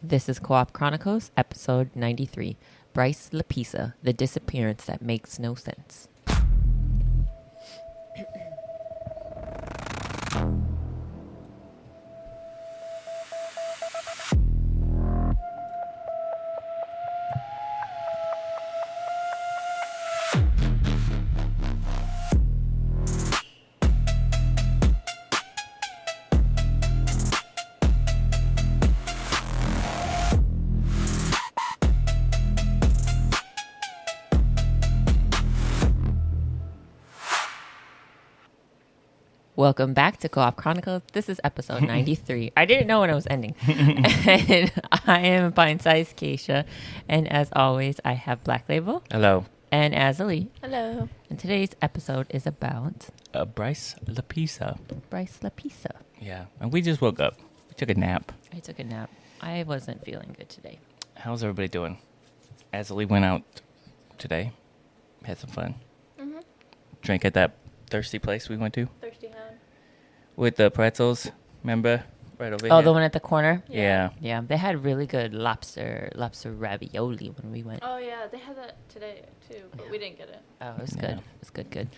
This is Co-op Chronicles, episode 93. Bryce Laspisa, the disappearance that makes no sense. Welcome back to Co-op Chronicles. This is episode 93. I didn't know when it was ending. And I am Bite-sized Geisha. And as always, I have Blacklabel. Hello. And Azzilee. Hello. And today's episode is about Bryce Laspisa. Bryce Laspisa. Yeah. And we just woke up. We took a nap. I took a nap. I wasn't feeling good today. How's everybody doing? Azzilee went out today. Had some fun. Mm-hmm. Drank at that thirsty place we went to. Thirsty Hound. With the pretzels. Remember? Right over here. Oh, the one at the corner? Yeah. Yeah, they had really good lobster ravioli when we went. Oh, yeah. They had that today, too, but we didn't get it. Oh, it was Yeah. good. It was good.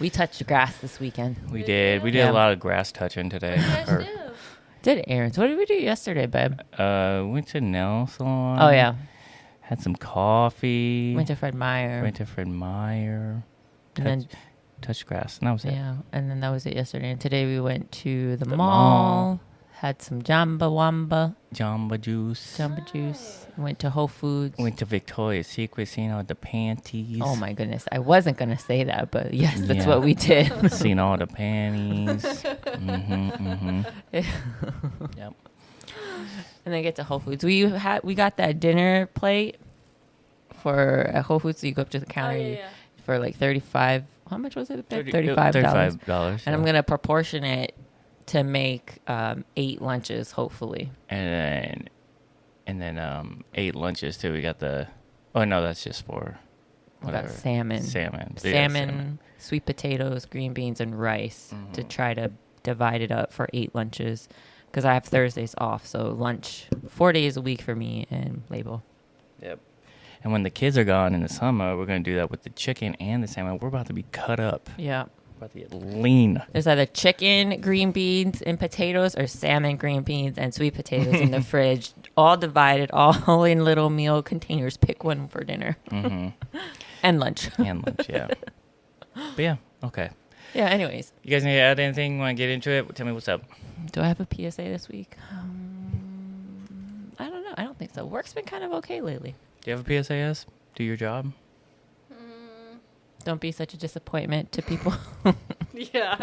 We touched grass this weekend. We Did did. you? We did Yeah. a lot of grass touching today. You guys do. Did errands. What did we do yesterday, babe? Went to nail salon. Oh, yeah. Had some coffee. Went to Fred Meyer. Went to Fred Meyer. And then, Touched grass. And that was it. yeah, and then that was it yesterday. And today we went to the mall, had some Jamba Jamba juice. Went to Whole Foods. Went to Victoria's Secret, seen all the panties. Oh, my goodness. I wasn't going to say that, but yes, that's Yeah. what we did. Seen all the panties. Yep. And then get to Whole Foods. We got that dinner plate for at Whole Foods. So you go up to the counter yeah. for like 35. How much was it? $35. $35. And I'm going to proportion it to make 8 lunches, hopefully. And then 8 lunches too. We got the. Oh no, that's just for. We got Whatever. salmon. Salmon. Yeah, Salmon, sweet potatoes, green beans, and rice to try to divide it up for 8 lunches. Because I have Thursdays off, so lunch 4 days a week for me and Label. Yep. And when the kids are gone in the summer, we're going to do that with the chicken and the salmon. We're about to be cut up. Yeah. We're about to get lean. There's either chicken, green beans, and potatoes, or salmon, green beans, and sweet potatoes in the fridge, all divided, all in little meal containers. Pick one for dinner and lunch. And lunch, yeah. But yeah, okay. Yeah, anyways. You guys need to add anything? Want to get into it? Tell me what's up. Do I have a PSA this week? I don't know. I don't think so. Work's been kind of okay lately. Do you have a PSAS? Do your job? Don't be such a disappointment to people. Yeah.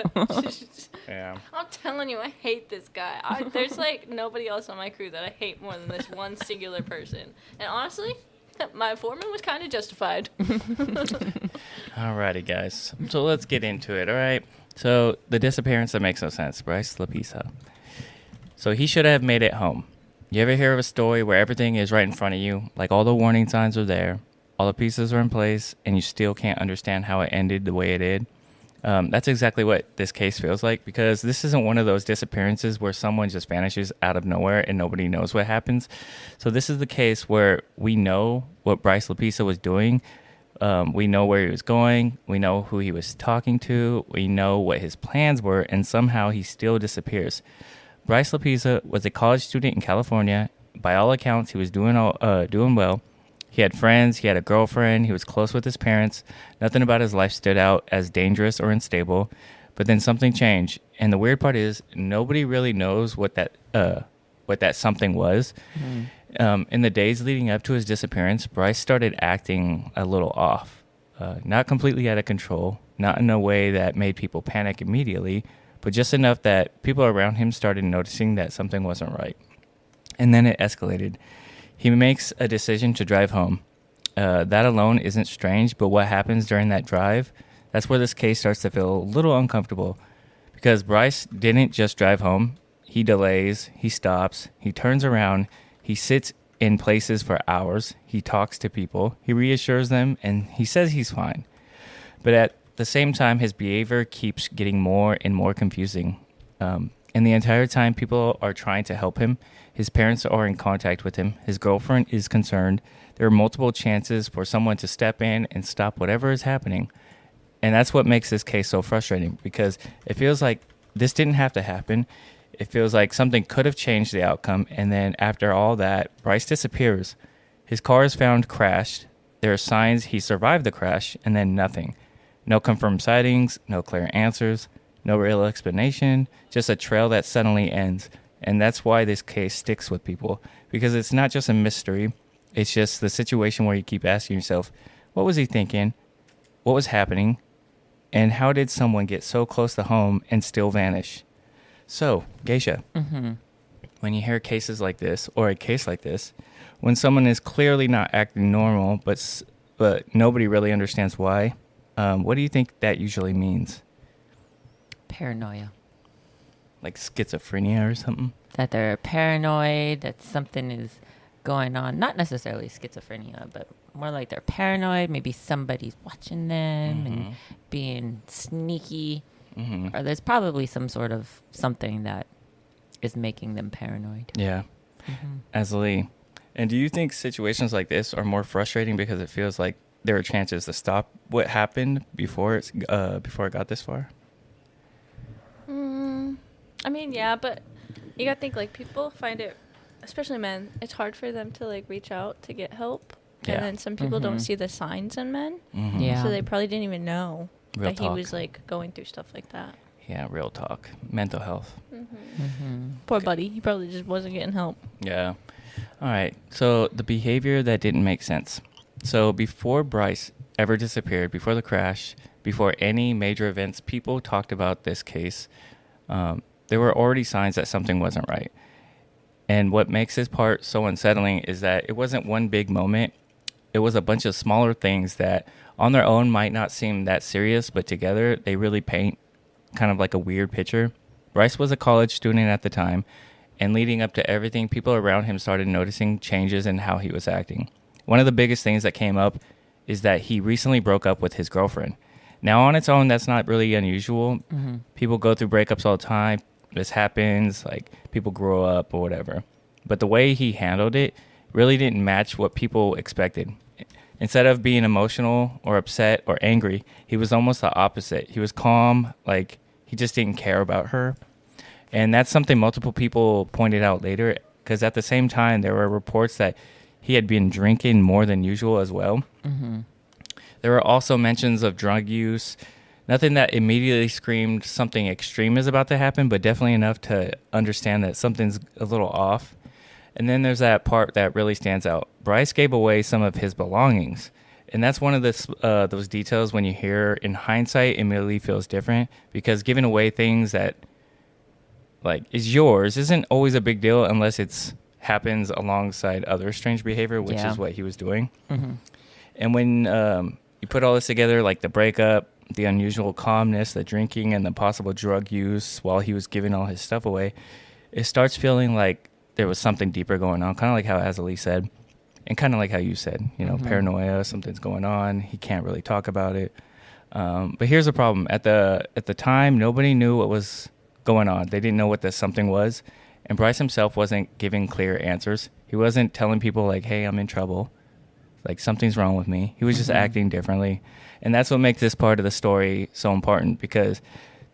Yeah. I'm telling you, I hate this guy. There's like nobody else on my crew that I hate more than this one singular person. And honestly, my foreman was kind of justified. Alrighty, guys. So let's get into it, all right? So the disappearance that makes no sense, Bryce Laspisa. So he should have made it home. You ever hear of a story where everything is right in front of you, like all the warning signs are there, all the pieces are in place, and you still can't understand how it ended the way it did? That's exactly what this case feels like, because this isn't one of those disappearances where someone just vanishes out of nowhere and nobody knows what happens. So this is the case where we know what Bryce Laspisa was doing. We know where he was going. We know who he was talking to. We know what his plans were, and somehow he still disappears. Bryce Laspisa was a college student in California. By all accounts, he was doing well. He had friends. He had a girlfriend. He was close with his parents. Nothing about his life stood out as dangerous or unstable. But then something changed, and the weird part is nobody really knows what that something was. In the days leading up to his disappearance, Bryce started acting a little off, not completely out of control, not in a way that made people panic immediately, but just enough that people around him started noticing that something wasn't right. And then it escalated. He makes a decision to drive home. That alone isn't strange, but what happens during that drive, that's where this case starts to feel a little uncomfortable, because Bryce didn't just drive home. He delays, he stops, he turns around, he sits in places for hours, he talks to people, he reassures them, and he says he's fine. But at the same time, his behavior keeps getting more and more confusing. And the entire time people are trying to help him, his parents are in contact with him, his girlfriend is concerned. There are multiple chances for someone to step in and stop whatever is happening. And that's what makes this case so frustrating, because it feels like this didn't have to happen. It feels like something could have changed the outcome. And then after all that, Bryce disappears. His car is found crashed. There are signs he survived the crash, and then nothing. No confirmed sightings, no clear answers, no real explanation, just a trail that suddenly ends. And that's why this case sticks with people, because it's not just a mystery. It's just the situation where you keep asking yourself, what was he thinking? What was happening? And how did someone get so close to home and still vanish? So, Geisha, when you hear cases like this, or a case like this, when someone is clearly not acting normal, but nobody really understands why, what do you think that usually means? Paranoia. Like schizophrenia or something? That they're paranoid, that something is going on. Not necessarily schizophrenia, but more like they're paranoid. Maybe somebody's watching them and being sneaky. Or there's probably some sort of something that is making them paranoid. Yeah. Azzilee, and do you think situations like this are more frustrating because it feels like there are chances to stop what happened before it got this far? I mean, yeah, but you gotta think, like, people find it, especially men, it's hard for them to, like, reach out to get help. Yeah. And then some people don't see the signs in men. Yeah. So they probably didn't even know Real that talk. he was, like, going through stuff like that. Yeah, real talk. Mental health. Poor buddy. He probably just wasn't getting help. Yeah. All right. So the behavior that didn't make sense. So before Bryce ever disappeared, before the crash, before any major events, people talked about this case. There were already signs that something wasn't right. And what makes this part so unsettling is that it wasn't one big moment. It was a bunch of smaller things that on their own might not seem that serious, but together they really paint kind of like a weird picture. Bryce was a college student at the time, and leading up to everything, people around him started noticing changes in how he was acting. One of the biggest things that came up is that he recently broke up with his girlfriend. Now, on its own, that's not really unusual. People go through breakups all the time. This happens, like people grow up or whatever. But the way he handled it really didn't match what people expected. Instead of being emotional or upset or angry, he was almost the opposite. He was calm, like he just didn't care about her. And that's something multiple people pointed out later, because at the same time, there were reports that he had been drinking more than usual as well. There were also mentions of drug use. Nothing that immediately screamed something extreme is about to happen, but definitely enough to understand that something's a little off. And then there's that part that really stands out. Bryce gave away some of his belongings. And that's one of those details when you hear in hindsight immediately feels different, because giving away things that like is yours isn't always a big deal unless it's happens alongside other strange behavior, which is what he was doing. And when you put all this together, like the breakup, the unusual calmness, the drinking, and the possible drug use while he was giving all his stuff away, it starts feeling like there was something deeper going on, kind of like how Azzilee said, and kind of like how you said, you know, paranoia, something's going on. He can't really talk about it. But here's the problem. At the time, nobody knew what was going on. They didn't know what the something was. And Bryce himself wasn't giving clear answers. He wasn't telling people like, hey, I'm in trouble. Like something's wrong with me. He was just acting differently. And that's what makes this part of the story so important, because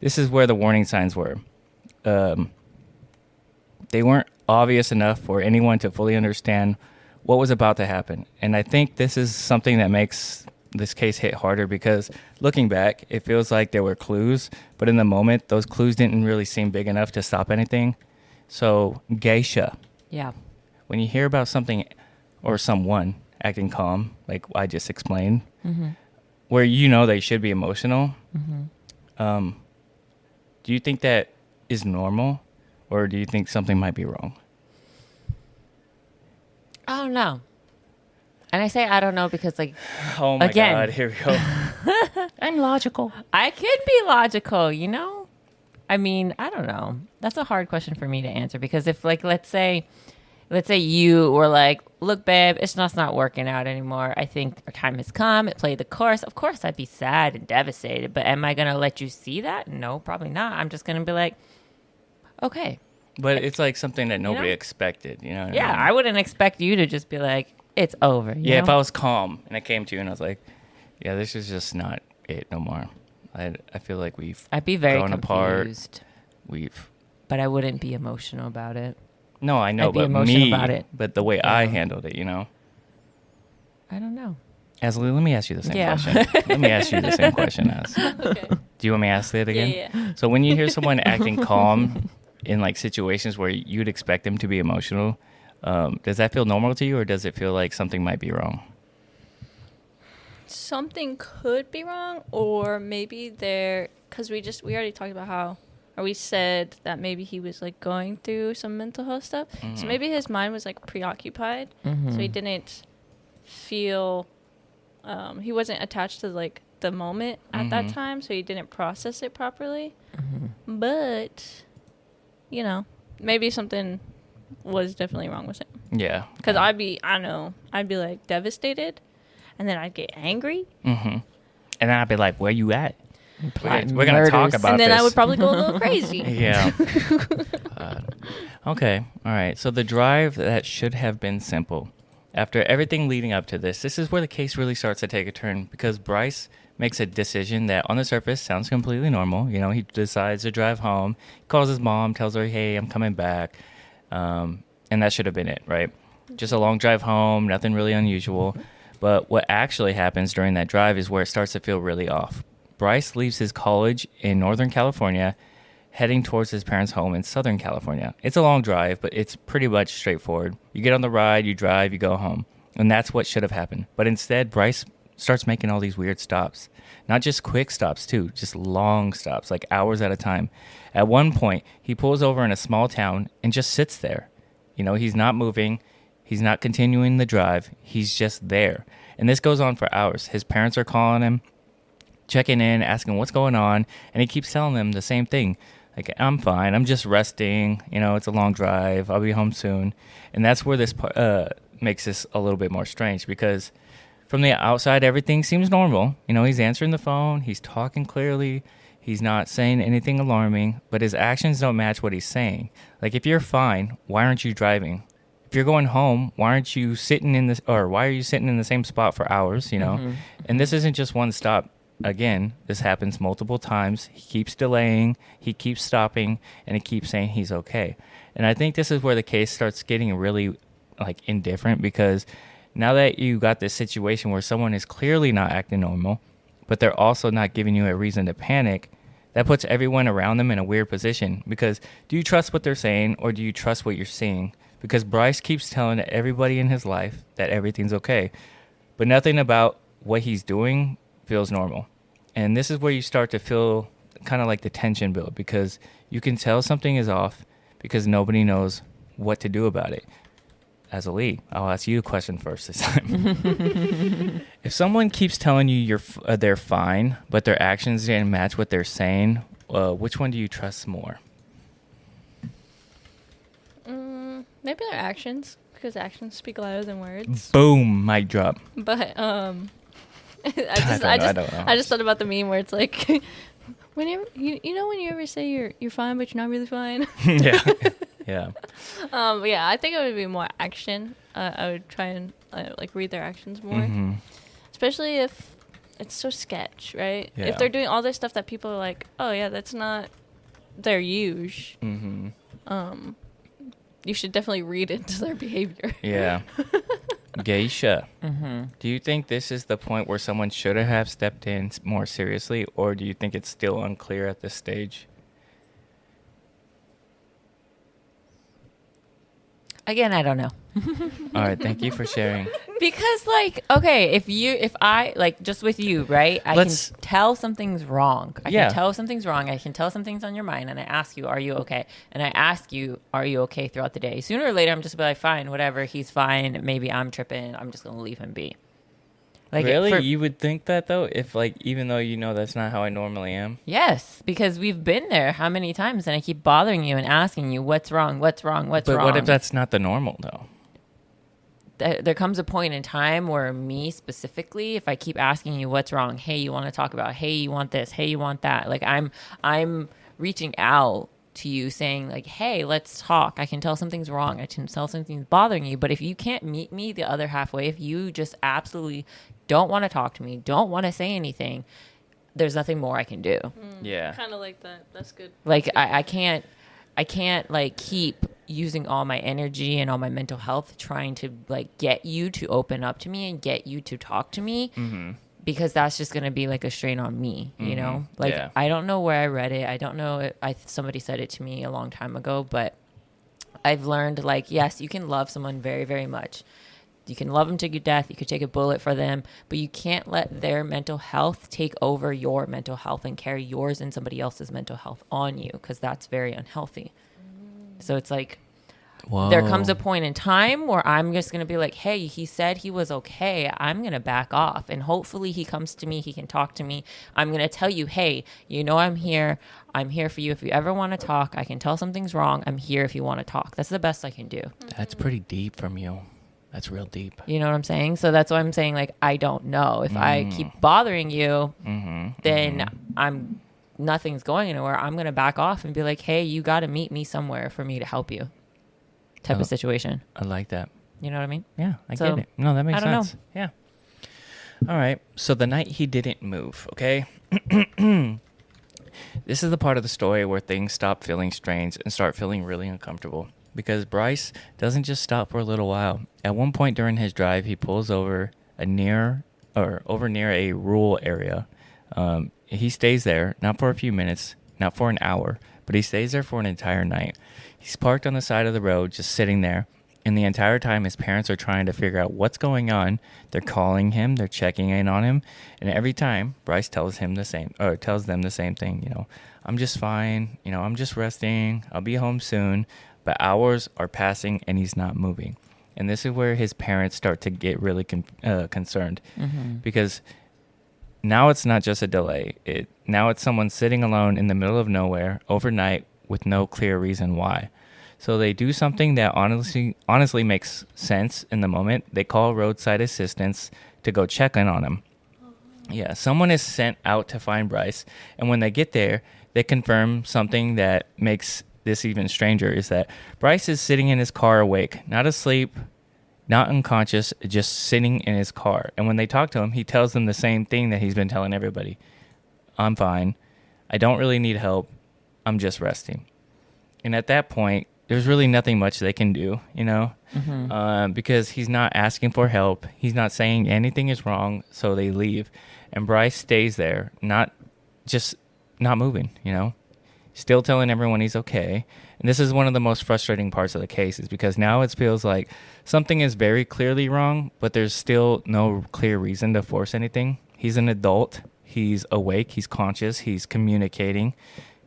this is where the warning signs were. They weren't obvious enough for anyone to fully understand what was about to happen. And I think this is something that makes this case hit harder, because looking back, it feels like there were clues, but in the moment, those clues didn't really seem big enough to stop anything. So, Geisha. Yeah. When you hear about something or someone acting calm, like I just explained, where you know they should be emotional, do you think that is normal, or do you think something might be wrong? I don't know. And I say I don't know because, like, oh my again, God, here we go. I'm logical. I could be logical, you know? I mean, I don't know. That's a hard question for me to answer, because if, like, let's say you were like, look, babe, it's just not working out anymore. I think our time has come. It played the course. Of course, I'd be sad and devastated. But am I going to let you see that? No, probably not. I'm just going to be like, okay. But it's like something that nobody know? expected, you know? What Yeah, I mean? I wouldn't expect you to just be like, it's over. You Yeah, know? if I was calm and I came to you and I was like, yeah, this is just not it no more. I feel like we've I'd be very grown apart. confused, We've but I wouldn't be emotional about it. no, I know, I'd be but emotional me, about it. but the way I handled it, you know. I don't know. Azzilee, let me ask you the same Yeah. question. Let me ask you the same question, Az. Okay. Do you want me to ask it again? Yeah. So when you hear someone acting calm in like situations where you'd expect them to be emotional, does that feel normal to you, or does it feel like something might be wrong? Something could be wrong, or maybe because we already talked about how, or we said that maybe he was like going through some mental health stuff. Mm-hmm. So maybe his mind was like preoccupied, so he didn't feel, he wasn't attached to like the moment at that time, so he didn't process it properly. But, you know, maybe something was definitely wrong with him. Yeah. Because I'd be like devastated, and then I'd get angry. Mm-hmm. And then I'd be like, where you at? Plotting We're going to talk murders. about And then this. I would probably go a little crazy. Yeah. Okay. All right. So the drive that should have been simple. After everything leading up to this is where the case really starts to take a turn, because Bryce makes a decision that on the surface sounds completely normal. You know, he decides to drive home, calls his mom, tells her, hey, I'm coming back. And that should have been it, right? Just a long drive home, nothing really unusual. But what actually happens during that drive is where it starts to feel really off. Bryce leaves his college in Northern California, heading towards his parents' home in Southern California. It's a long drive, but it's pretty much straightforward. You get on the ride, you drive, you go home. And that's what should have happened. But instead, Bryce starts making all these weird stops. Not just quick stops, too. Just long stops, like hours at a time. At one point, he pulls over in a small town and just sits there. You know, he's not moving. He's not continuing the drive. He's just there. And this goes on for hours. His parents are calling him, checking in, asking what's going on. And he keeps telling them the same thing. Like, I'm fine. I'm just resting. You know, it's a long drive. I'll be home soon. And that's where this makes this a little bit more strange, because from the outside, everything seems normal. You know, he's answering the phone. He's talking clearly. He's not saying anything alarming, but his actions don't match what he's saying. Like, if you're fine, why aren't you driving? If you're going home, why aren't you sitting in this, or why are you sitting in the same spot for hours, you know? And this isn't just one stop. Again, this happens multiple times. He keeps delaying, he keeps stopping, and he keeps saying he's okay. And I think this is where the case starts getting really, like, indifferent, because now that you got this situation where someone is clearly not acting normal, but they're also not giving you a reason to panic, that puts everyone around them in a weird position. Because do you trust what they're saying, or do you trust what you're seeing? Because Bryce keeps telling everybody in his life that everything's okay, but nothing about what he's doing feels normal. And this is where you start to feel kind of like the tension build, because you can tell something is off because nobody knows what to do about it. Azzilee, I'll ask you a question first this time. If someone keeps telling you they're fine, but their actions didn't match what they're saying, which one do you trust more? Maybe their actions, because actions speak louder than words. Boom, mic drop. But I don't know. just thought about the meme where it's like, whenever you know when you ever say you're fine but you're not really fine. Yeah, yeah. But yeah, I think it would be more action. I would try and like read their actions more, especially if it's so sketch, right? Yeah. If they're doing all this stuff that people are like, oh yeah, that's not their use. You should definitely read into their behavior. Yeah. Geisha, do you think this is the point where someone should have stepped in more seriously, or do you think it's still unclear at this stage? Again, I don't know. All right, thank you for sharing. Because, like, okay, if I, like, just with you, right, I can tell something's wrong. I can tell something's wrong. I can tell something's on your mind, and I ask you, are you okay? And I ask you, are you okay throughout the day? Sooner or later, I'm just be like, fine, whatever, he's fine. Maybe I'm tripping. I'm just going to leave him be. Like, really? You would think that, though? If, like, even though you know that's not how I normally am? Yes, because we've been there how many times, and I keep bothering you and asking you, what's wrong, what's wrong, what's wrong? But what if that's not the normal, though? There comes a point in time where me specifically, if I keep asking you what's wrong, hey, you want to talk about, hey, you want this, hey, you want that, like I'm reaching out to you saying like, hey, let's talk. I can tell something's wrong. I can tell something's bothering you. But if you can't meet me the other halfway, if you just absolutely don't want to talk to me, don't want to say anything, there's nothing more I can do. Yeah. Kind of like that. That's good. Like I can't like keep using all my energy and all my mental health trying to like get you to open up to me and get you to talk to me. Because that's just going to be like a strain on me, you know? Like, Yeah. I don't know where I read it. I don't know. Somebody said it to me a long time ago, but I've learned, like, yes, you can love someone very, very much. You can love them to your death. You could take a bullet for them, but you can't let their mental health take over your mental health and carry yours and somebody else's mental health on you, because that's very unhealthy. So it's like, Whoa. there comes a point in time where I'm just going to be like, hey, he said he was okay. I'm going to back off. And hopefully he comes to me. He can talk to me. I'm going to tell you, hey, you know, I'm here. I'm here for you. If you ever want to talk, I can tell something's wrong. I'm here if you want to talk. That's the best I can do. That's pretty deep from you. That's real deep. You know what I'm saying? So that's why I'm saying, like, I don't know. If I keep bothering you, then nothing's going anywhere. I'm going to back off and be like, hey, you got to meet me somewhere for me to help you. Type of situation. I like that. You know what I mean? Yeah, I get it. No, that makes I don't sense. Yeah. All right. So the night he didn't move, okay? This is the part of the story where things stop feeling strange and start feeling really uncomfortable. Because Bryce doesn't just stop for a little while. At one point during his drive, he pulls over near a rural area. He stays there, not for a few minutes, not for an hour, but he stays there for an entire night. He's parked on the side of the road, just sitting there. And the entire time, his parents are trying to figure out what's going on. They're calling him. They're checking in on him. And every time, Bryce tells them the same thing. You know, I'm just fine. You know, I'm just resting. I'll be home soon. But hours are passing, and he's not moving. And this is where his parents start to get really concerned. Because now it's not just a delay. Now it's someone sitting alone in the middle of nowhere overnight with no clear reason why. So they do something that honestly makes sense in the moment. They call roadside assistance to go check in on him. Yeah, someone is sent out to find Bryce. And when they get there, they confirm something that makes this even stranger, is that Bryce is sitting in his car awake, not asleep, not unconscious, just sitting in his car. And when they talk to him, he tells them the same thing that he's been telling everybody. I'm fine. I don't really need help. I'm just resting. And at that point, there's really nothing much they can do, you know, because he's not asking for help. He's not saying anything is wrong, so they leave. And Bryce stays there, not moving, you know, still telling everyone he's okay. And this is one of the most frustrating parts of the case, is because now it feels like something is very clearly wrong, but there's still no clear reason to force anything. He's an adult. He's awake. He's conscious. He's communicating.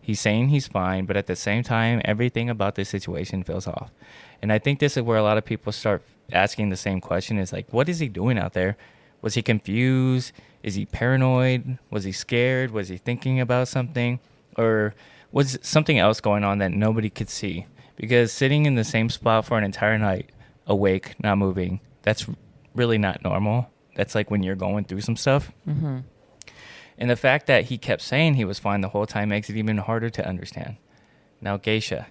He's saying he's fine, but at the same time, everything about this situation feels off. And I think this is where a lot of people start asking the same question, is like, what is he doing out there? Was he confused? Is he paranoid? Was he scared? Was he thinking about something? Or was something else going on that nobody could see? Because sitting in the same spot for an entire night, awake, not moving, that's really not normal. That's like when you're going through some stuff. And the fact that he kept saying he was fine the whole time makes it even harder to understand. Now, Geisha,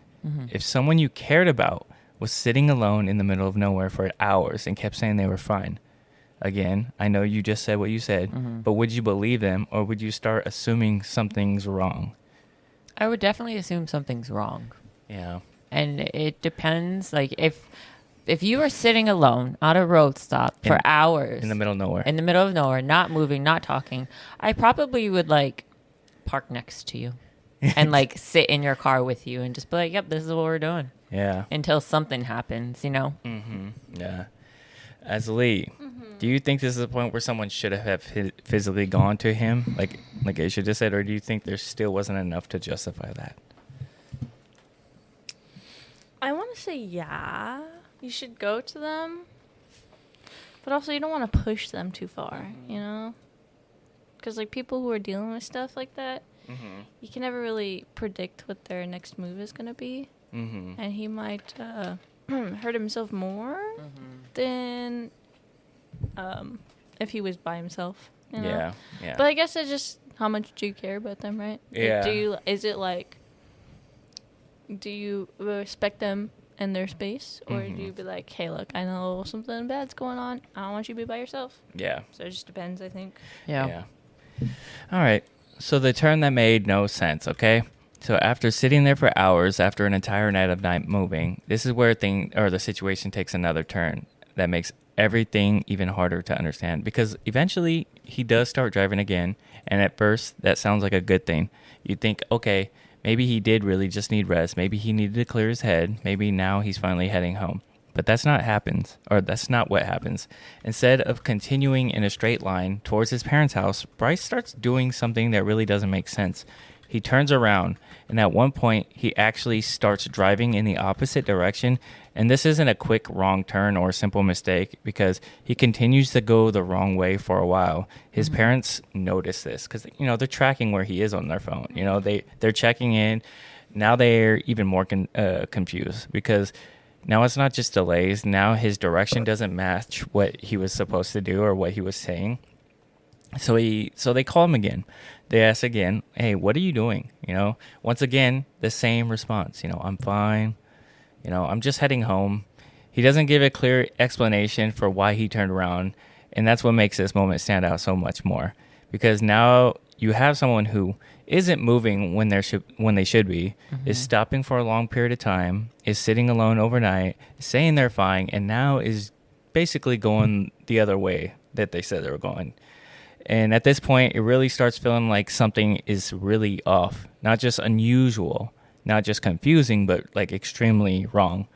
if someone you cared about was sitting alone in the middle of nowhere for hours and kept saying they were fine, again, I know you just said what you said, but would you believe them, or would you start assuming something's wrong? I would definitely assume something's wrong. Yeah. And it depends. Like, if you were sitting alone at a road stop for hours in the middle of nowhere, not moving, not talking, I probably would like park next to you and like sit in your car with you and just be like, yep, this is what we're doing. Yeah. Until something happens, you know? Yeah. Azzilee, do you think this is a point where someone should have physically gone to him, like Geisha just said, or do you think there still wasn't enough to justify that? I want to say yeah. You should go to them, but also you don't want to push them too far, you know? Because, like, people who are dealing with stuff like that, you can never really predict what their next move is going to be. And he might hurt himself more than if he was by himself, you know? Yeah. But I guess it's just how much do you care about them, right? Yeah. Like, is it like, do you respect them and their space, or Mm-hmm. do you be like, hey, look, I know something bad's going on. I don't want you to be by yourself. Yeah. So it just depends, I think. Yeah. All right. So the turn that made no sense, okay? So after sitting there for hours after an entire night of not moving, this is where the situation takes another turn that makes everything even harder to understand, because eventually he does start driving again, and at first that sounds like a good thing. You think, okay, maybe he did really just need rest. Maybe he needed to clear his head. Maybe now he's finally heading home. But that's not what happens. Instead of continuing in a straight line towards his parents' house, Bryce starts doing something that really doesn't make sense. He turns around, and at one point, he actually starts driving in the opposite direction. And this isn't a quick wrong turn or a simple mistake, because he continues to go the wrong way for a while. His parents notice this because, they're tracking where he is on their phone. They're checking in. Now they're even more confused, because now it's not just delays. Now his direction doesn't match what he was supposed to do or what he was saying. So they call him again. They ask again, hey, what are you doing? Once again, the same response. I'm fine. I'm just heading home. He doesn't give a clear explanation for why he turned around. And that's what makes this moment stand out so much more. Because now you have someone who isn't moving when they should be, is stopping for a long period of time, is sitting alone overnight, saying they're fine, and now is basically going the other way that they said they were going. And at this point, it really starts feeling like something is really off. Not just unusual, not just confusing, but like extremely wrong.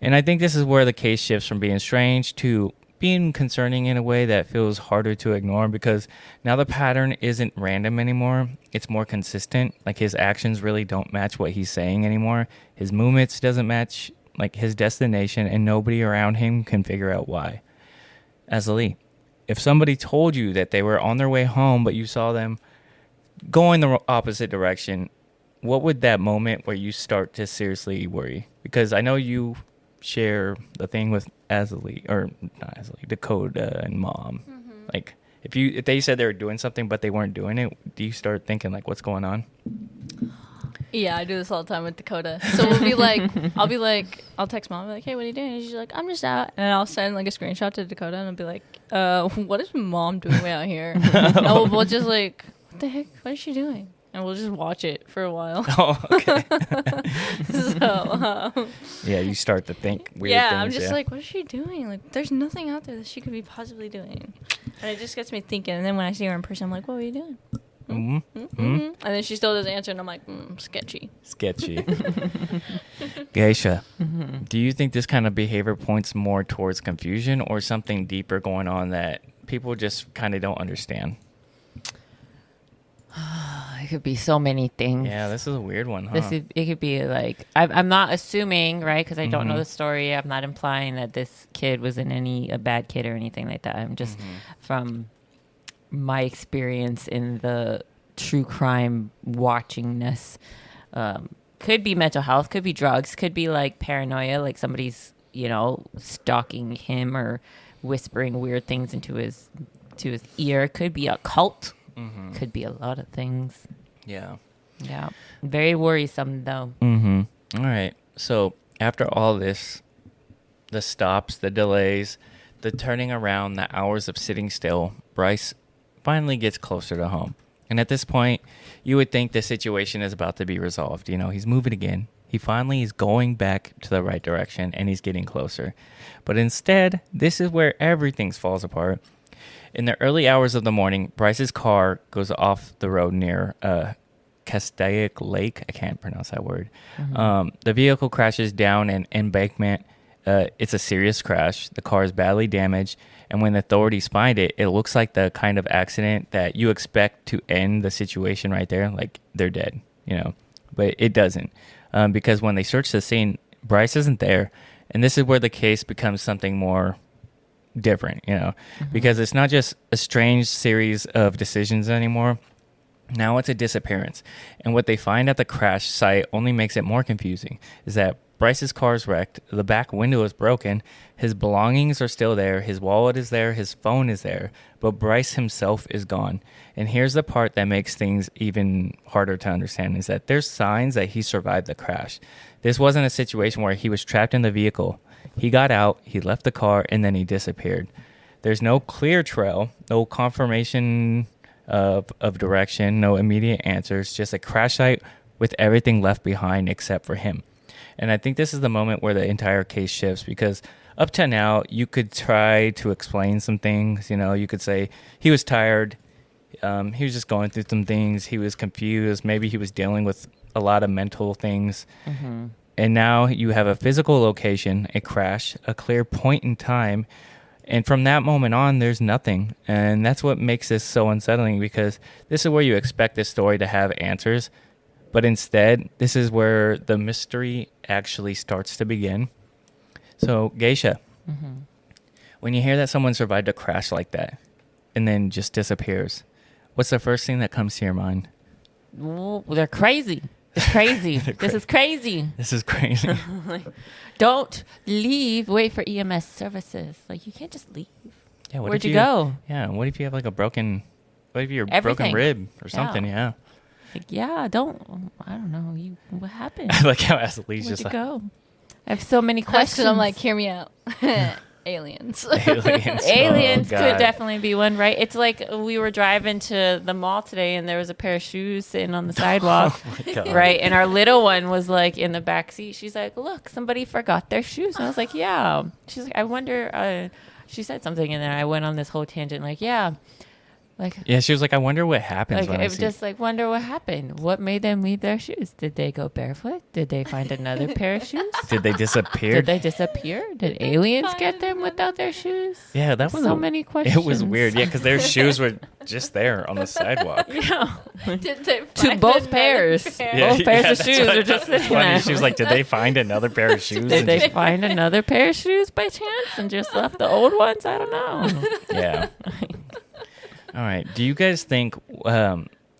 And I think this is where the case shifts from being strange to being concerning in a way that feels harder to ignore, because now the pattern isn't random anymore. It's more consistent. Like his actions really don't match what he's saying anymore. His movements doesn't match like his destination, and nobody around him can figure out why. Azzilee, if somebody told you that they were on their way home, but you saw them going the opposite direction, what would that moment where you start to seriously worry? Because I know you share the thing with Azzilee, or not Azzilee, Dakota and Mom. Like if they said they were doing something but they weren't doing it, do you start thinking like, what's going on? Yeah, I do this all the time with Dakota. So we'll be like, I'll text Mom, like, hey, what are you doing? And she's like, I'm just out. And I'll send like a screenshot to Dakota, and I'll be like, what is Mom doing way out here? And we'll just like, what the heck? What is she doing? And we'll just watch it for a while. Oh, okay. So, yeah, you start to think weird things. Yeah, I'm just like, what is she doing? Like, there's nothing out there that she could be possibly doing. And it just gets me thinking. And then when I see her in person, I'm like, what are you doing? And then she still doesn't answer, and I'm like, sketchy. Geisha, do you think this kind of behavior points more towards confusion or something deeper going on that people just kind of don't understand? It could be so many things. Yeah, this is a weird one, huh? It could be like, I'm not assuming, right? Because I don't know the story. I'm not implying that this kid was a bad kid or anything like that. I'm just from my experience in the true crime watchingness. Could be mental health, could be drugs, could be like paranoia, like somebody's, stalking him or whispering weird things into his ear. Could be a cult. Could be a lot of things. Yeah. Very worrisome though. All right. So after all this, the stops, the delays, the turning around, the hours of sitting still, Bryce finally gets closer to home. And at this point, you would think the situation is about to be resolved. He's moving again. He finally is going back to the right direction, and he's getting closer. But instead, this is where everything falls apart. In the early hours of the morning, Bryce's car goes off the road near Castaic Lake. I can't pronounce that word. The vehicle crashes down an embankment. It's a serious crash. The car is badly damaged. And when authorities find it, it looks like the kind of accident that you expect to end the situation right there. Like they're dead, But it doesn't. Because when they search the scene, Bryce isn't there. And this is where the case becomes something more different, because it's not just a strange series of decisions anymore. Now it's a disappearance. And what they find at the crash site only makes it more confusing, is that Bryce's car is wrecked. The back window is broken. His belongings are still there. His wallet is there. His phone is there. But Bryce himself is gone. And here's the part that makes things even harder to understand is that there's signs that he survived the crash. This wasn't a situation where he was trapped in the vehicle. He got out, he left the car, and then he disappeared. There's no clear trail, no confirmation of direction, no immediate answers, just a crash site with everything left behind except for him. And I think this is the moment where the entire case shifts, because up to now, you could try to explain some things. You know, you could say he was tired. He was just going through some things. He was confused. Maybe he was dealing with a lot of mental things. Mm-hmm. And now you have a physical location, a crash, a clear point in time. And from that moment on, there's nothing. And that's what makes this so unsettling, because this is where you expect this story to have answers. But instead, this is where the mystery actually starts to begin. So, Geisha, when you hear that someone survived a crash like that and then just disappears, what's the first thing that comes to your mind? Well, they're crazy. It's crazy. This is crazy. This is crazy. Like, don't leave. Wait for EMS services. Like, you can't just leave. Yeah, Where'd you go? Yeah, what if you have like a broken, what if you're Everything. broken rib or something? Yeah. Like, I don't know. What happened? I like how Azzilee's Where'd just you go? I have so many questions. Because I'm like, hear me out. Aliens. Aliens Oh, could definitely be one, right? It's like we were driving to the mall today and there was a pair of shoes sitting on the sidewalk, right? And our little one was like in the back seat. She's like, look, somebody forgot their shoes. And I was like, yeah. She's like, I wonder, she said something and then I went on this whole tangent like, yeah. Like, yeah, she was like, I wonder what happens when I see. Just like, wonder what happened. What made them leave their shoes? Did they go barefoot? Did they find another pair of shoes? Did they disappear? Did they disappear? Did aliens get them without their shoes? Yeah, that was so many questions. It was weird, yeah, because their shoes were just there on the sidewalk. Yeah, Did they to both pairs. Yeah, Both pairs of that's shoes are just sitting there. She was like, did they find another pair of shoes? Did they find another pair of shoes by chance and just left the old ones? I don't know. Yeah. All right. Do you guys think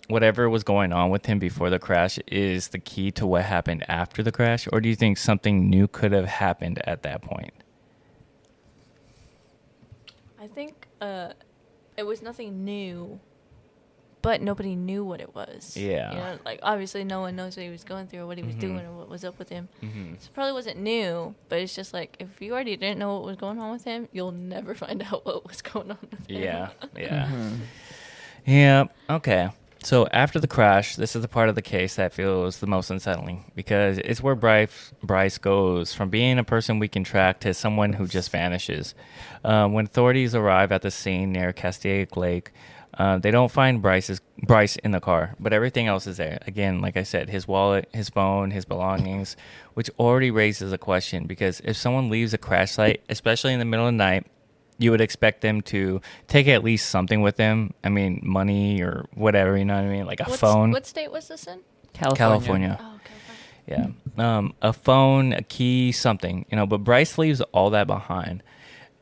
whatever was going on with him before the crash is the key to what happened after the crash? Or do you think something new could have happened at that point? I think it was nothing new, but nobody knew what it was. Yeah. You know, like, obviously no one knows what he was going through or what he was doing or what was up with him. Mm-hmm. So it probably wasn't new, but it's just like, if you already didn't know what was going on with him, you'll never find out what was going on with him. Yeah. Yeah. Okay. So after the crash, this is the part of the case that feels the most unsettling, because it's where Bryce goes from being a person we can track to someone who just vanishes. When authorities arrive at the scene near Castaic Lake, they don't find Bryce in the car, but everything else is there. Again, like I said, his wallet, his phone, his belongings, which already raises a question, because if someone leaves a crash site, especially in the middle of the night, you would expect them to take at least something with them. I mean, money or whatever, you know what I mean? Like a phone. What state was this in? California. Oh, California. Yeah. A phone, a key, something, but Bryce leaves all that behind.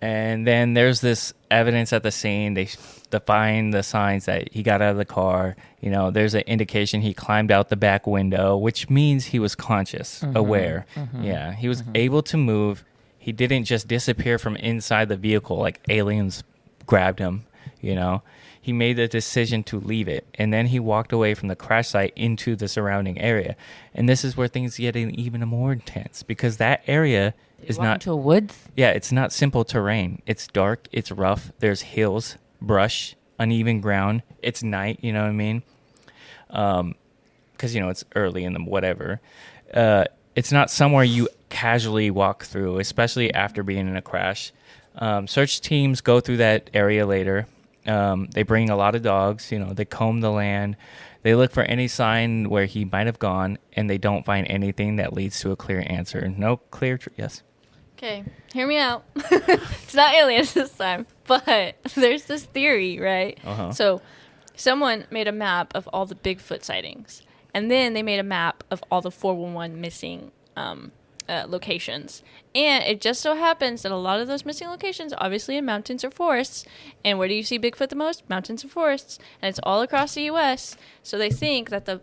And then there's this evidence at the scene. They find the signs that he got out of the car. There's an indication he climbed out the back window, which means he was conscious, aware. Yeah, he was able to move. He didn't just disappear from inside the vehicle like aliens grabbed him, He made the decision to leave it. And then he walked away from the crash site into the surrounding area. And this is where things get even more intense, because that area is not into woods. Yeah, it's not simple terrain. It's dark, it's rough. There's hills, brush, uneven ground. It's night, you know what I mean? Because it's early in the whatever. It's not somewhere you casually walk through, especially after being in a crash. Search teams go through that area later. They bring a lot of dogs. They comb the land. They look for any sign where he might have gone, and they don't find anything that leads to a clear answer. No clear. Yes. Okay, hear me out. It's not aliens this time, but there's this theory, right? So someone made a map of all the Bigfoot sightings, and then they made a map of all the 411 missing locations. And it just so happens that a lot of those missing locations, obviously in mountains or forests. And where do you see Bigfoot the most? Mountains and forests. And it's all across the U.S. So they think that the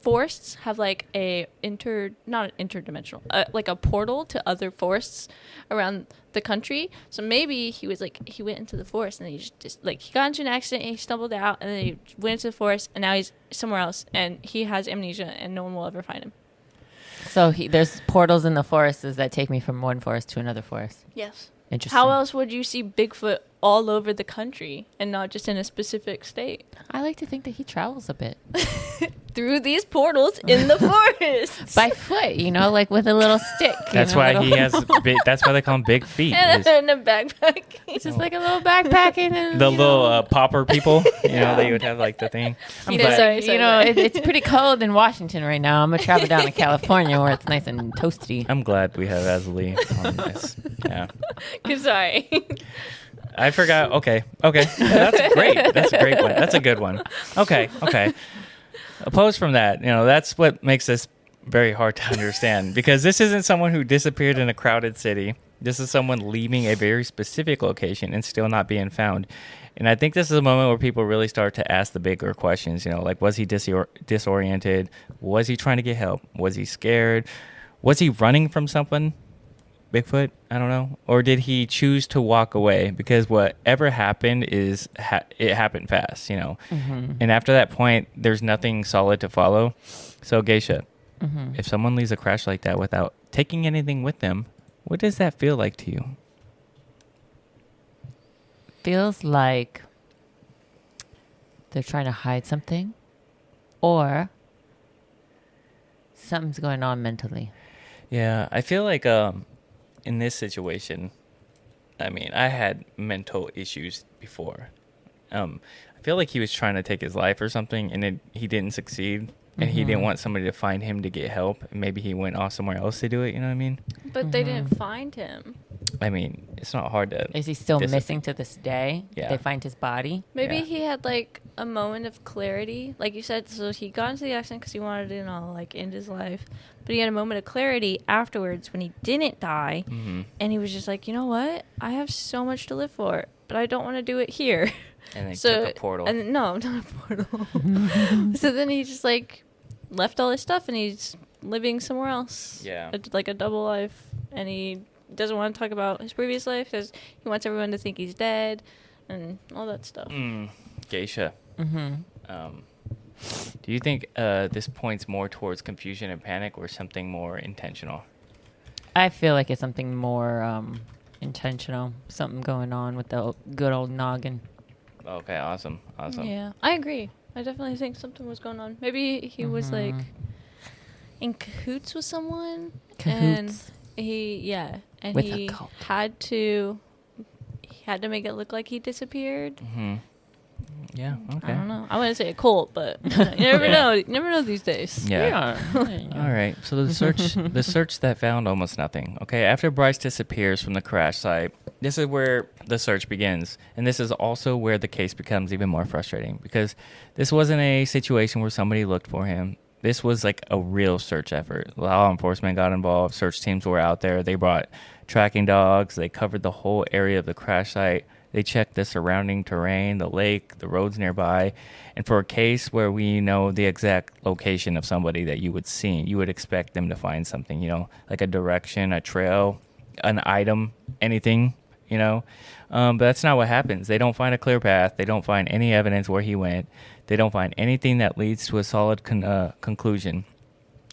forests have like not interdimensional, like a portal to other forests around the country. So maybe he went into the forest and he just like he got into an accident and he stumbled out and then he went into the forest and now he's somewhere else and he has amnesia and no one will ever find him. So there's portals in the forests that take me from one forest to another forest. Yes. Interesting. How else would you see Bigfoot all over the country and not just in a specific state? I like to think that he travels a bit. Through these portals in the forest. By foot, like with a little stick. That's why he has that's why they call him Big Feet. And a backpack. It's just like a little backpack. And the little popper people, that you would have like the thing. I'm glad. Sorry. It's pretty cold in Washington right now. I'm going to travel down to California where it's nice and toasty. I'm glad we have Azzilee on this. Yeah. Sorry. I forgot. Okay. Yeah, that's great. That's a great one. That's a good one. Okay. Opposed from that, that's what makes this very hard to understand because this isn't someone who disappeared in a crowded city. This is someone leaving a very specific location and still not being found. And I think this is a moment where people really start to ask the bigger questions, like, was he disoriented? Was he trying to get help? Was he scared? Was he running from someone? Bigfoot? I don't know. Or did he choose to walk away? Because whatever happened it happened fast, Mm-hmm. And after that point, there's nothing solid to follow. So, Geisha, if someone leaves a crash like that without taking anything with them, what does that feel like to you? Feels like they're trying to hide something or something's going on mentally. Yeah, I feel like in this situation, I had mental issues before. I feel like he was trying to take his life or something, and he didn't succeed, and he didn't want somebody to find him to get help. And maybe he went off somewhere else to do it, you know what I mean? But they didn't find him. It's not hard to... Is he still missing to this day? Yeah. They find his body? Maybe he had like a moment of clarity. Like you said, so he got into the accident because he wanted to, end his life. But he had a moment of clarity afterwards when he didn't die. Mm-hmm. And he was just like, you know what? I have so much to live for, but I don't want to do it here. And they took a portal. And no, not a portal. So then he just left all his stuff and he's living somewhere else. Yeah. Like a double life. And he doesn't want to talk about his previous life because he wants everyone to think he's dead and all that stuff. Geisha. Do you think this points more towards confusion and panic or something more intentional? I feel like it's something more intentional. Something going on with the good old noggin. Okay, awesome. Yeah, I agree. I definitely think something was going on. Maybe he was in cahoots with someone. Cahoots. And he with a cult. had to make it look like he disappeared. Mm-hmm. Yeah, okay. I don't know. I wouldn't say a cult, but you never know. You never know these days. Yeah. All right. So the search that found almost nothing. Okay. After Bryce disappears from the crash site, this is where the search begins. And this is also where the case becomes even more frustrating because this wasn't a situation where somebody looked for him. This was like a real search effort. Law enforcement got involved. Search teams were out there. They brought tracking dogs. They covered the whole area of the crash site. They checked the surrounding terrain, the lake, the roads nearby. And for a case where we know the exact location of somebody that you would see, you would expect them to find something, like a direction, a trail, an item, anything, But that's not what happens. They don't find a clear path. They don't find any evidence where he went. They don't find anything that leads to a solid conclusion.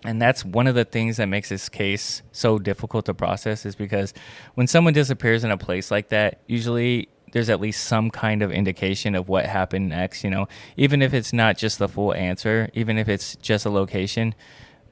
And that's one of the things that makes this case so difficult to process is because when someone disappears in a place like that, usually there's at least some kind of indication of what happened next, even if it's not just the full answer, even if it's just a location.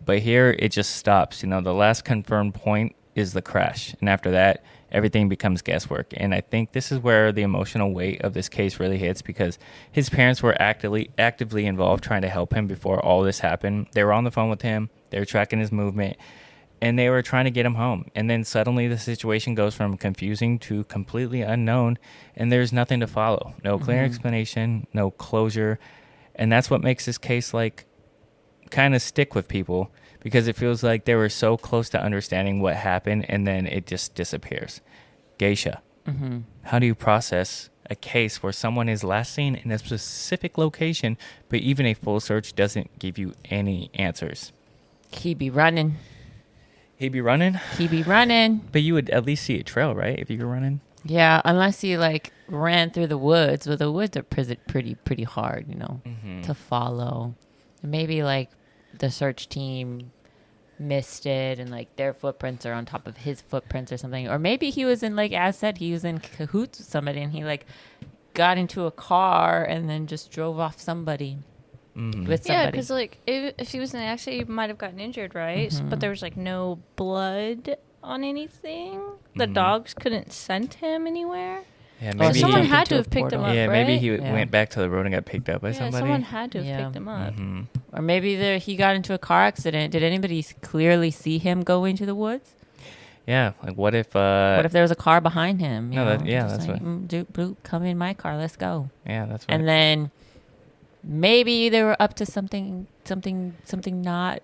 But here it just stops. The last confirmed point is the crash. And after that, everything becomes guesswork. And I think this is where the emotional weight of this case really hits because his parents were actively involved trying to help him before all this happened. They were on the phone with him. They were tracking his movement. And they were trying to get him home. And then suddenly the situation goes from confusing to completely unknown. And there's nothing to follow. No clear explanation, no closure. And that's what makes this case kind of stick with people because it feels like they were so close to understanding what happened and then it just disappears. Geisha, how do you process a case where someone is last seen in a specific location, but even a full search doesn't give you any answers. He be running. He'd be running? He be running. But you would at least see a trail, right? If you were running? Yeah, unless he like ran through the woods. But the woods are pretty hard, you know, to follow. Maybe like the search team missed it and like their footprints are on top of his footprints or something. Or maybe he was in, like Az said, he was in cahoots with somebody and he like got into a car and then just drove off somebody with somebody. Yeah, because like if he was in an accident, he might have gotten injured, right? But there was like no blood on anything. The dogs couldn't scent him anywhere. Yeah, So maybe someone he- had to have picked him up, yeah, right? maybe he Yeah. went back to the road and got picked up by Yeah, somebody. someone had to have Yeah. picked him up. Or maybe he got into a car accident. Did anybody clearly see him go into the woods? Yeah, like what if What if there was a car behind him? You No, know, yeah, just that's like, what- Doop, come in my car, let's go. yeah, that's right. And then maybe they were up to something not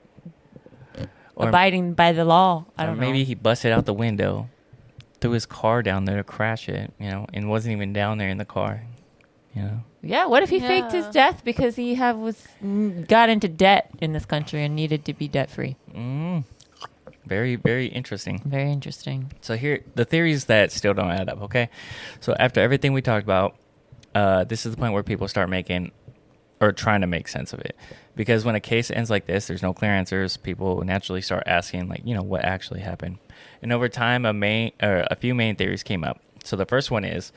Or- abiding by the law. I Or don't know. maybe he busted out the window, threw his car down there to crash it, you know, and wasn't even down there in the car, you know. Yeah, what if he faked his Yeah. death because he got into debt in this country and needed to be debt free? Very, very interesting. Very interesting. So here, the theories that still don't add up, okay? So after everything we talked about, this is the point where people start making or trying to make sense of it. Because when a case ends like this, there's no clear answers. People naturally start asking, like, you know, what actually happened. And over time, a few main theories came up. So the first one is,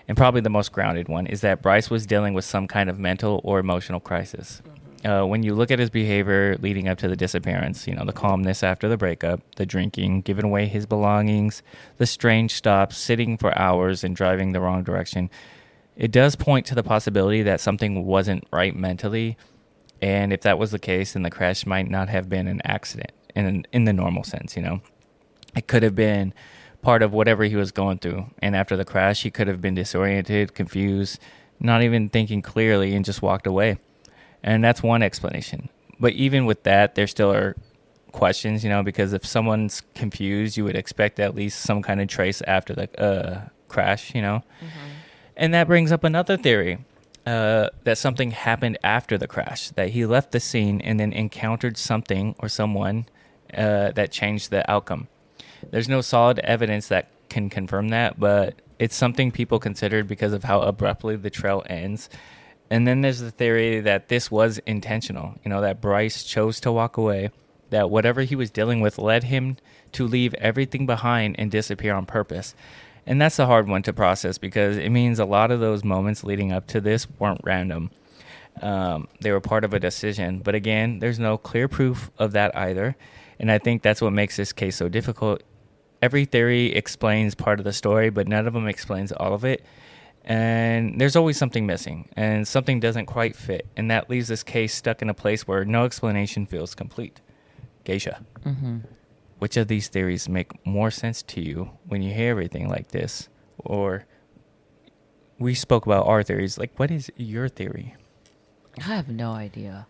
and probably the most grounded one, is that Bryce was dealing with some kind of mental or emotional crisis. When you look at his behavior leading up to the disappearance, you know, the calmness after the breakup, the drinking, giving away his belongings, the strange stops, sitting for hours and driving the wrong direction, it does point to the possibility that something wasn't right mentally. And if that was the case, then the crash might not have been an accident in the normal sense, you know. It could have been part of whatever he was going through. And after the crash, he could have been disoriented, confused, not even thinking clearly, and just walked away. And that's one explanation. But even with that, there still are questions, you know, because if someone's confused, you would expect at least some kind of trace after the crash, you know. And that brings up another theory, that something happened after the crash, that he left the scene and then encountered something or someone that changed the outcome. There's no solid evidence that can confirm that, but it's something people considered because of how abruptly the trail ends. And then there's the theory that this was intentional, you know, that Bryce chose to walk away, that whatever he was dealing with led him to leave everything behind and disappear on purpose. And that's a hard one to process because it means a lot of those moments leading up to this weren't random. They were part of a decision. But again, there's no clear proof of that either. And I think that's what makes this case so difficult. Every theory explains part of the story, but none of them explains all of it. And there's always something missing, and something doesn't quite fit. And that leaves this case stuck in a place where no explanation feels complete. Geisha, which of these theories make more sense to you when you hear everything like this? Or we spoke about our theories. Like, what is your theory? I have no idea.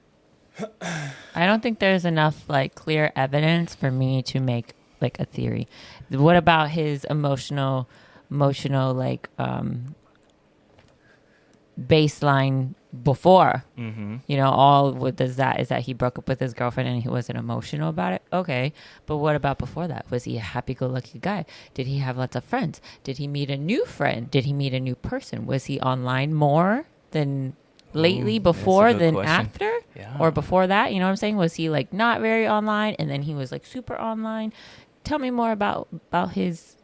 I don't think there's enough like clear evidence for me to make like a theory. What about his emotional like baseline before? You know, all what does that is that he broke up with his girlfriend and he wasn't emotional about it. Okay, but what about before that? Was he a happy-go-lucky guy? Did he have lots of friends? Did he meet a new friend? Did he meet a new person? Was he online more than lately, before good than question. after? Yeah. Or before that? You know what I'm saying? Was he like not very online and then he was like super online? Tell me more about his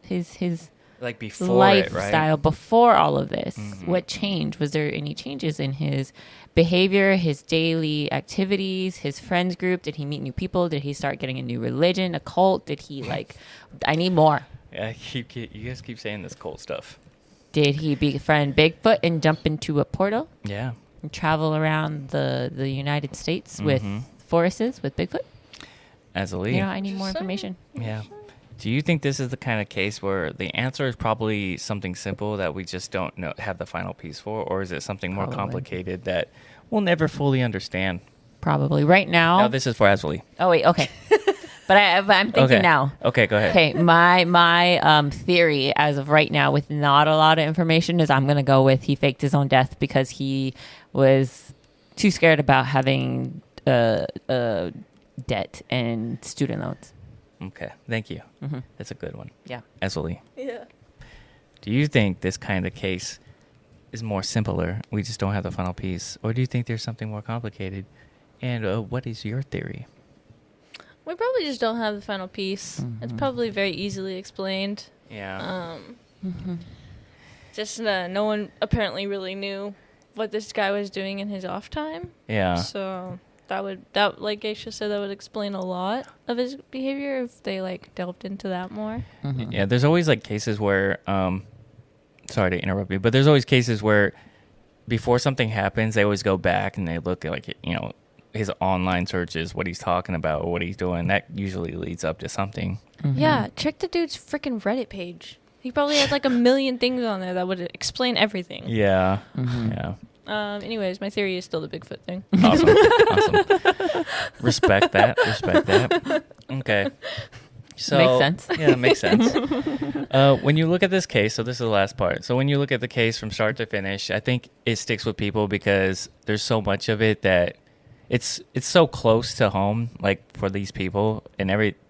Like before lifestyle it, right? before all of this. What changed? Was there any changes in his behavior, his daily activities, his friends group? Did he meet new people? Did he start getting a new religion, a cult? Did he like, I need more. Yeah, you guys keep saying this cult stuff. Did he befriend Bigfoot and jump into a portal Yeah. and travel around the United States with forests with Bigfoot? Azzilee. You know, I need more information. Yeah. Do you think this is the kind of case where the answer is probably something simple that we just don't have the final piece for, or is it something more Probably. complicated that we'll never fully understand? Probably. Right now. No, this is for Azzilee. Oh, wait. Okay. But I'm thinking Okay. now. Okay, go ahead. Okay, my theory as of right now, with not a lot of information, is I'm gonna go with he faked his own death because he was too scared about having debt and student loans. Okay, thank you. Mm-hmm. That's a good one. Yeah. Azzilee, Yeah. do you think this kind of case is more simpler? We just don't have the final piece, or do you think there's something more complicated? And what is your theory? We probably just don't have the final piece. It's probably very easily explained. Yeah. Just no one apparently really knew what this guy was doing in his off time. Yeah. So that like Geisha said, that would explain a lot of his behavior if they like delved into that more. Mm-hmm. Yeah, there's always like cases where sorry to interrupt you, but there's always cases where before something happens, they always go back and they look at, like, you know, his online searches, what he's talking about or what he's doing. That usually leads up to something. Mm-hmm. Yeah, check the dude's freaking Reddit page. He probably had like a million things on there that would explain everything. Yeah. Mm-hmm. Yeah. Anyways, my theory is still the Bigfoot thing. Awesome. Awesome. Respect that. Respect that. Okay. So Makes sense. Yeah, makes sense. When you look at this case, so this is the last part. So when you look at the case from start to finish, I think it sticks with people because there's so much of it that it's so close to home, like for these people, and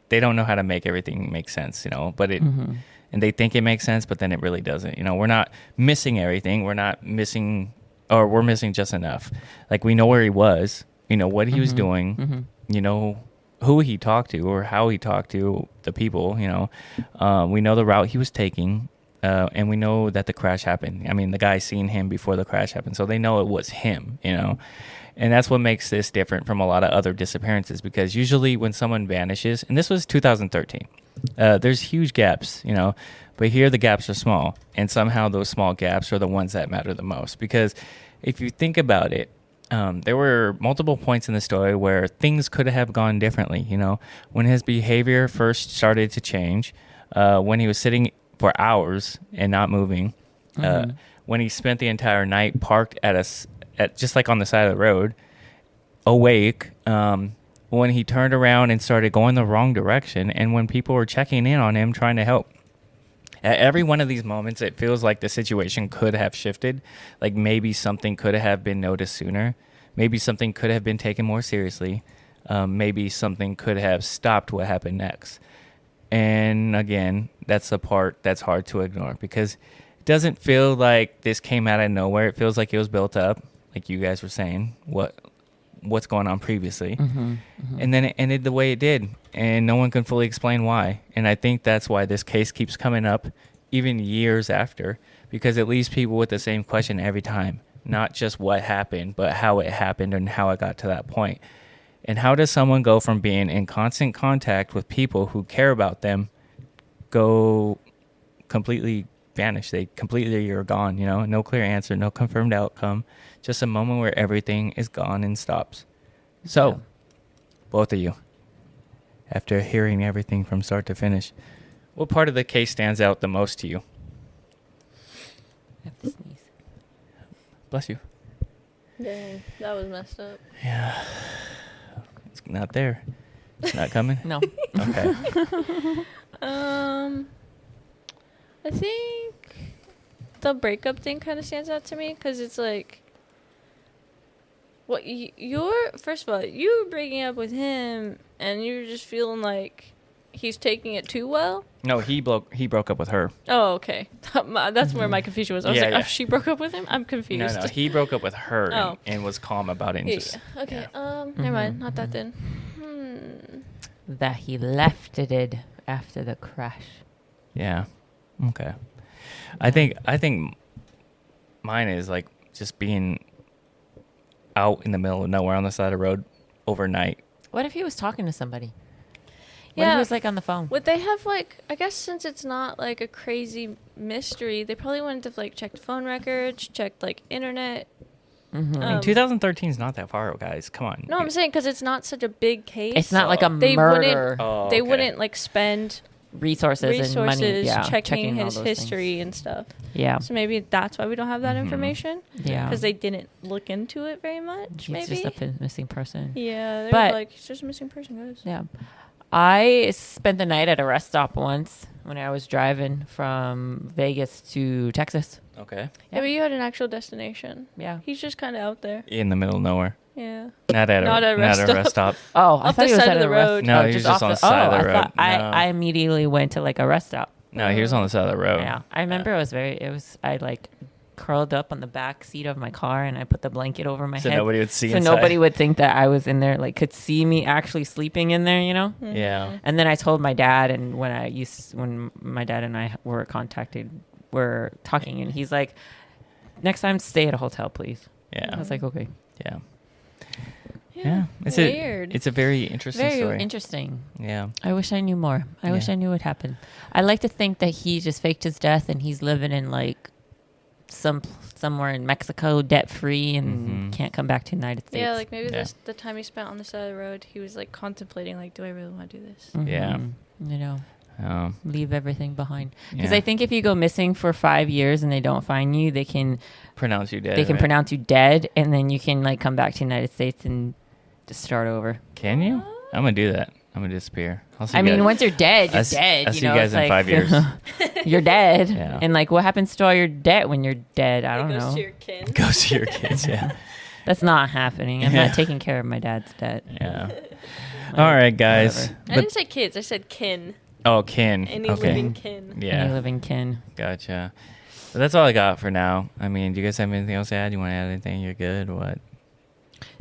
they don't know how to make everything make sense, you know. But it and they think it makes sense, but then it really doesn't. You know, we're not missing everything. We're not missing, or we're missing just enough. Like, we know where he was, you know what he was doing, you know who he talked to or how he talked to the people, you know. We know the route he was taking, and we know that the crash happened. I mean, the guy seen him before the crash happened, so they know it was him, you know. And that's what makes this different from a lot of other disappearances, because usually when someone vanishes, and this was 2013, there's huge gaps, you know, but here the gaps are small, and somehow those small gaps are the ones that matter the most. Because if you think about it, there were multiple points in the story where things could have gone differently, you know, when his behavior first started to change, when he was sitting for hours and not moving, when he spent the entire night parked at just like on the side of the road, awake, when he turned around and started going the wrong direction, and when people were checking in on him trying to help. At every one of these moments, it feels like the situation could have shifted. Like, maybe something could have been noticed sooner. Maybe something could have been taken more seriously. Maybe something could have stopped what happened next. And again, that's the part that's hard to ignore, because it doesn't feel like this came out of nowhere. It feels like it was built up, like you guys were saying, what's going on previously. And then it ended the way it did, and no one can fully explain why. And I think that's why this case keeps coming up even years after, because it leaves people with the same question every time. Not just what happened, but how it happened and how it got to that point. And how does someone go from being in constant contact with people who care about them go completely vanish? They completely are gone, you know, no clear answer, no confirmed outcome, just a moment where everything is gone and stops. So, both of you, after hearing everything from start to finish, what part of the case stands out the most to you? I have to sneeze. Bless you. Dang, that was messed up. Yeah. It's not there. It's not coming? No. Okay. I think the breakup thing kind of stands out to me, because it's like, what you're first of all, you were breaking up with him, and you're just feeling like he's taking it too well. No, he broke up with her. Oh, okay. That's where my confusion was. I was Yeah, like, yeah. oh, she broke up with him? I'm confused. No, he broke up with her Oh. and was calm about it. And Yeah, just, yeah. Okay. yeah. Never mind. Not that then. That he left it after the crash. Yeah. Okay. I think mine is like just being out in the middle of nowhere on the side of the road overnight. What if he was talking to somebody? What if Yeah. he was like on the phone? Would they have like, I guess since it's not like a crazy mystery, they probably wouldn't have like checked phone records, checked like internet. I mean, 2013 is not that far, guys. Come on. No, I'm saying because it's not such a big case. It's not like a They murder. They wouldn't like spend resources and money. Yeah, checking all his those history things. and stuff. Yeah. So maybe that's why we don't have that information. Yeah. Because they didn't look into it very much. He's maybe. just a missing person. Yeah. They're But- like, he's just a missing person, guys. Yeah. I spent the night at a rest stop once when I was driving from Vegas to Texas. Okay. Yeah, but you had an actual destination. Yeah. He's just kind of out there. In the middle of nowhere. Yeah. Not at a rest stop. Oh, I Off thought the he was side at of a the rest. road. No, he was just on the side of the road. thought- No. I immediately went to like a rest stop. No, he was on the side of the road. Yeah, I remember I like curled up on the back seat of my car and I put the blanket over my So head. nobody would see So inside. nobody would think that I was in there, like could see me actually sleeping in there, you know? Yeah. And then I told my dad, and when my dad and I were talking, and he's like, next time stay at a hotel, please. Yeah. I was like, okay. Yeah. Yeah. It's Weird. it's a very interesting Very story. interesting. Yeah. I wish I knew more. I wish I knew what happened. I like to think that he just faked his death and he's living in like somewhere in Mexico, debt free, and can't come back to the United States. Yeah, like maybe the time he spent on the side of the road, he was like contemplating, like, do I really want to do this? Yeah. You know, Um, leave everything behind. Because Yeah. I think if you go missing for 5 years and they don't find you, they can pronounce you dead. they can right? pronounce you dead, and then you can like come back to the United States and just start over. Can you? I'm gonna do that. I'm gonna disappear. I'll see I you mean, guys. once you're dead, you're I'll see- dead. I'll you see you know, guys it's in like, 5 years. You're dead. Yeah. And like, what happens to all your debt when you're dead? I don't It goes know. to your kin. Go see your kids. Yeah. That's not happening. I'm Yeah. not taking care of my dad's debt. Yeah. All right, guys. Whatever. I didn't say kids. I said kin. Oh, kin. Any Okay. living kin. Any Yeah. living kin. Gotcha. But that's all I got for now. I mean, do you guys have anything else to add? You want to add anything? You're good. What?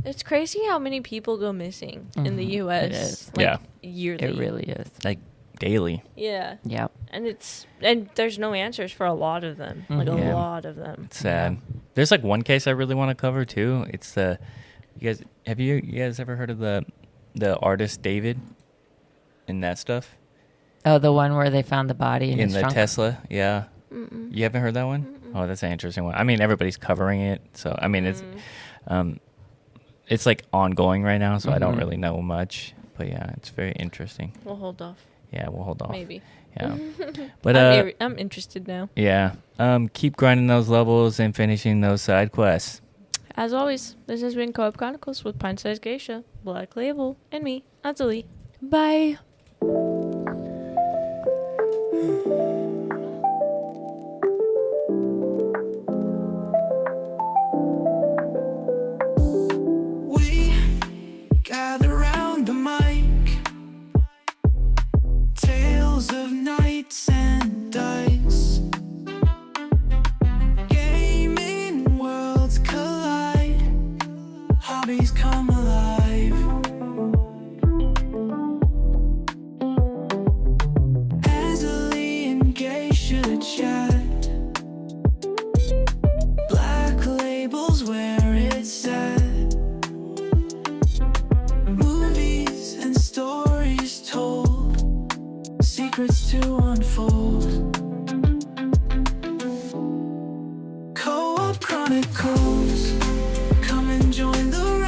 It's crazy how many people go missing in the U.S. It is. Like, Yeah. yearly. It really is. Like daily. Yeah. Yep. And there's no answers for a lot of them. Like a Yeah. lot of them. It's sad. There's like one case I really want to cover too. It's the you guys ever heard of the artist David and that stuff Oh, the one where they found the body in his the trunk? Tesla? Yeah. Mm-mm. You haven't heard that one? Oh, that's an interesting one. I mean, everybody's covering it, so I mean, it's like ongoing right now, so I don't really know much. But yeah, it's very interesting. We'll hold off. Yeah, we'll hold off. Maybe. Yeah, but I'm interested now. yeah, keep grinding those levels and finishing those side quests. As always, this has been Co-op Chronicles with Pint-Sized Geisha, Blacklabel, and me, Azzilee. Bye. We gather round the mic, tales of knights and dice. Gaming worlds collide, hobbies come alive. Azzilee and Geisha chat, Blacklabel's where it's at. Movies and stories told, secrets to unfold. Co-op Chronicles, come and join the